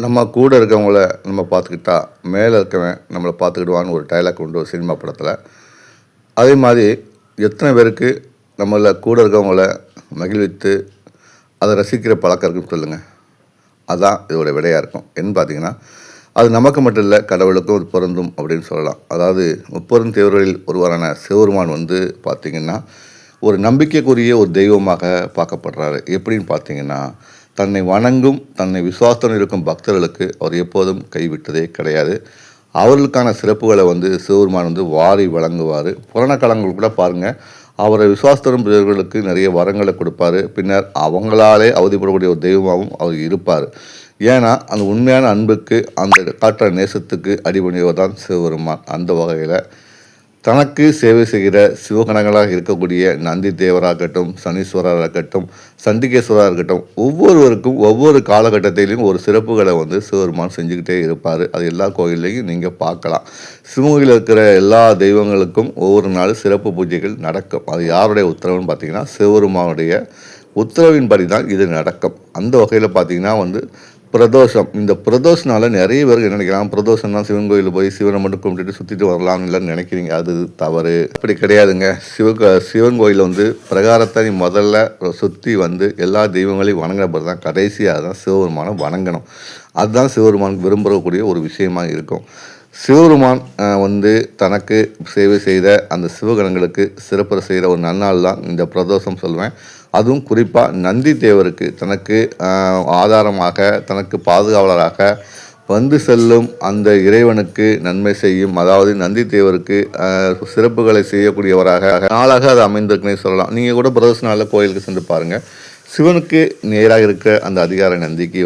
நம்ம கூட இருக்கவங்கள நம்ம பார்த்துக்கிட்டா, மேலே இருக்கவன் நம்மளை பார்த்துக்கிடுவான்னு ஒரு டயலாக் உண்டு ஒரு சினிமா படத்தில். அதே மாதிரி எத்தனை பேருக்கு நம்மள கூட இருக்கவங்கள மகிழ்வித்து அதை ரசிக்கிற பழக்கம் இருக்குன்னு சொல்லுங்கள். அதுதான் இதோட விடையாக இருக்கும். என்னன்னு பார்த்தீங்கன்னா, அது நமக்கு மட்டும் இல்லை, கடவுளுக்கும் அது பொருந்தும் அப்படின்னு சொல்லலாம். அதாவது முப்பெரும் தேவர்களில் ஒருவரான சிவபெருமான் பார்த்திங்கன்னா, ஒரு நம்பிக்கைக்குரிய ஒரு தெய்வமாக பார்க்கப்படுறாரு. எப்படின்னு பார்த்தீங்கன்னா, தன்னை வணங்கும் தன்னை விசுவாசம் இருக்கும் பக்தர்களுக்கு அவர் எப்போதும் கைவிட்டதே கிடையாது. அவர்களுக்கான சிறப்புகளை சிவபெருமான் வாரி வழங்குவார். புராண காலங்கள் கூட பாருங்கள், அவரை விசுவாசத்தரும் பிறர்களுக்கு நிறைய வரங்களை கொடுப்பார். பின்னர் அவங்களாலே அவதிப்படக்கூடிய ஒரு தெய்வமாகவும் அவர் இருப்பார். ஏன்னா அந்த உண்மையான அன்புக்கு, அந்த காற்ற நேசத்துக்கு அடிபணியவர் தான் சிவபெருமான். அந்த வகையில் தனக்கு சேவை செய்கிற சிவகணங்களாக இருக்கக்கூடிய நந்தி தேவராகட்டும், சனீஸ்வரராக இருக்கட்டும், சண்டிகேஸ்வரராக இருக்கட்டும், ஒவ்வொருவருக்கும் ஒவ்வொரு காலகட்டத்திலையும் ஒரு சிறப்புகளை சிவபெருமான் செஞ்சுக்கிட்டே இருப்பார். அது எல்லா கோயில்லையும் நீங்கள் பார்க்கலாம். சிவகோயிலில் இருக்கிற எல்லா தெய்வங்களுக்கும் ஒவ்வொரு நாளும் சிறப்பு பூஜைகள் நடக்கும். அது யாருடைய உத்தரவுன்னு பார்த்தீங்கன்னா, சிவபெருமானுடைய உத்தரவின்படி தான் இது நடக்கும். அந்த வகையில் பார்த்தீங்கன்னா பிரதோஷம். இந்த பிரதோஷனால நிறைய பேருக்கு என்ன நினைக்கிறாங்க, பிரதோஷம்னா சிவன் கோயிலில் போய் சிவனை மட்டும் கும்பிட்டுட்டு சுற்றிட்டு வரலாம்னு இல்லைன்னு நினைக்கிறீங்க. அது தவறு. அப்படி கிடையாதுங்க. சிவன் கோயிலில் பிரகாரத்தை முதல்ல சுற்றி எல்லா தெய்வங்களையும் வணங்கின பிறகு தான் கடைசியாக தான் சிவபெருமானை வணங்கணும். அதுதான் சிவபெருமான் விரும்பக்கூடிய ஒரு விஷயமாக இருக்கும். சிவபெருமான் தனக்கு சேவை செய்த அந்த சிவகணங்களுக்கு சிறப்பு செய்கிற ஒரு நன்னாள் தான் இந்த பிரதோஷம் சொல்லுவேன். அதுவும் குறிப்பாக நந்தி தேவருக்கு தனக்கு ஆதாரமாக, தனக்கு பாதுகாவலராக செல்லும் அந்த இறைவனுக்கு நன்மை செய்யும், அதாவது நந்தி தேவருக்கு சிறப்புகளை செய்யக்கூடியவராக நாளாக அது அமைந்திருக்குன்னே சொல்லலாம். நீங்கள் கூட பிரதோஷ நாளில் கோயிலுக்கு சென்று பாருங்கள். சிவனுக்கு நேராக இருக்க அந்த அதிகார நந்திக்கு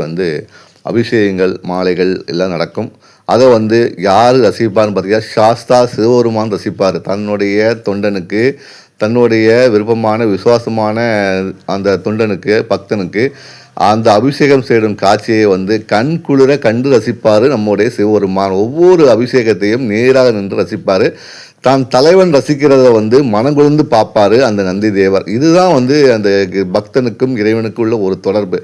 அபிஷேகங்கள், மாலைகள் எல்லாம் நடக்கும். அதை யார் ரசிப்பார்னு பார்த்தீங்கன்னா, சாஸ்தா சிவபெருமான் ரசிப்பார். தன்னுடைய தொண்டனுக்கு, தன்னுடைய விருப்பமான விசுவாசமான அந்த தொண்டனுக்கு, பக்தனுக்கு அந்த அபிஷேகம் செய்யும் காட்சியை கண் குளிர கண்டு ரசிப்பார் நம்முடைய சிவபெருமான். ஒவ்வொரு அபிஷேகத்தையும் நேராக நின்று ரசிப்பார். தான் தலைவன் ரசிக்கிறத மனங்குழுந்து பார்ப்பார் அந்த நந்தி தேவர். இதுதான் அந்த பக்தனுக்கும் இறைவனுக்கும் உள்ள ஒரு தொடர்பு.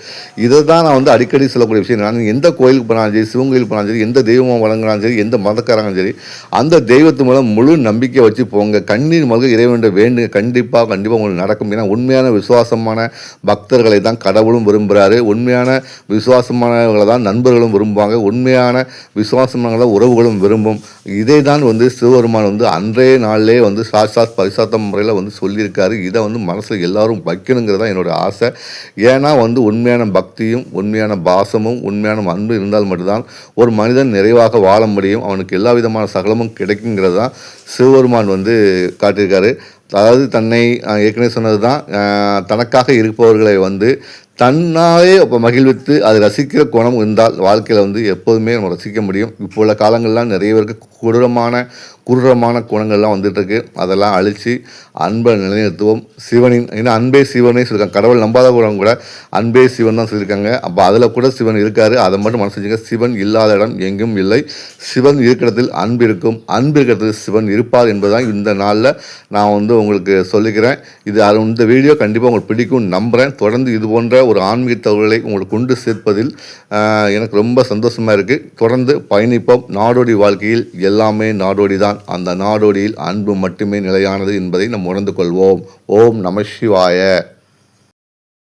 இதை தான் நான் அடிக்கடி சொல்லக்கூடிய விஷயம். நான் எந்த கோயிலுக்கு போனாலும் சரி, சிவன் கோயிலுக்கு போனாலும் சரி, எந்த தெய்வமாக வழங்கினாலும் சரி, எந்த மதக்காரங்களும் சரி, அந்த தெய்வத்து மூலம் முழு நம்பிக்கை வச்சு போங்க. கண்ணீர் மல்க இறைவன் வேண்டுங்க. கண்டிப்பாக உங்களுக்கு நடக்கும். ஏன்னா உண்மையான விசுவாசமான பக்தர்களை தான் கடவுளும் விரும்புகிறாரு. உண்மையான விசுவாசமானவர்களை தான் நண்பர்களும் விரும்புவாங்க. உண்மையான விசுவாசமான உறவுகளும் விரும்பும். இதை தான் சிவபெருமான் அன்றைய நாளிலே சாட்சாத் பரிசாத்த முறையில் சொல்லியிருக்காரு. இதை மனசில் எல்லாரும் வைக்கணுங்கிறது தான் என்னோடய ஆசை. ஏன்னா உண்மையான பக்தியும், உண்மையான பாசமும், உண்மையான அன்பு இருந்தால் மட்டும்தான் ஒரு மனிதன் நிறைவாக வாழ முடியும். அவனுக்கு எல்லா விதமான சகலமும் கிடைக்குங்கிறது தான் சிவபெருமான் காட்டியிருக்காரு. அதாவது தன்னை ஏற்கனவே சொன்னது தான், தனக்காக இருப்பவர்களை தன்னாலே மகிழ்வித்து அதை ரசிக்கிற குணம் இருந்தால் வாழ்க்கையில் எப்போதுமே நம்ம ரசிக்க முடியும். இப்போ உள்ள காலங்கள்லாம் நிறைய பேருக்கு குரூரமான குணங்கள்லாம் வந்துட்டுருக்கு. அதெல்லாம் அழித்து அன்பை நிலைநிறுத்துவோம். சிவனின் ஏன்னா அன்பே சிவனே சொல்லியிருக்காங்க. கடவுள் நம்பாத குணம் கூட அன்பே சிவன் தான் சொல்லியிருக்காங்க. அப்போ அதில் கூட சிவன் இருக்கார். அதை மட்டும் மனசு வச்சுங்க. சிவன் இல்லாத இடம் எங்கும் இல்லை. சிவன் இருக்கிறதில் அன்பு இருக்கும், அன்பு இருக்கிறதில் சிவன் இருப்பார் என்பதுதான் இந்த நாளில் நான் உங்களுக்கு சொல்லிக்கிறேன். இந்த வீடியோ கண்டிப்பாக உங்களுக்கு பிடிக்கும் நம்புகிறேன். தொடர்ந்து இது போன்ற ஒரு ஆன்மீக தகவல்களை உங்களுக்கு கொண்டு சேர்ப்பதில் எனக்கு ரொம்ப சந்தோஷமாக இருக்குது. தொடர்ந்து பயணிப்போம். நாடோடி வாழ்க்கையில் எல்லாமே நாடோடி தான். அந்த நாடோடியில் அன்பு மட்டுமே நிலையானது என்பதை நாம் உணர்ந்து கொள்வோம். ஓம் நம சிவாய.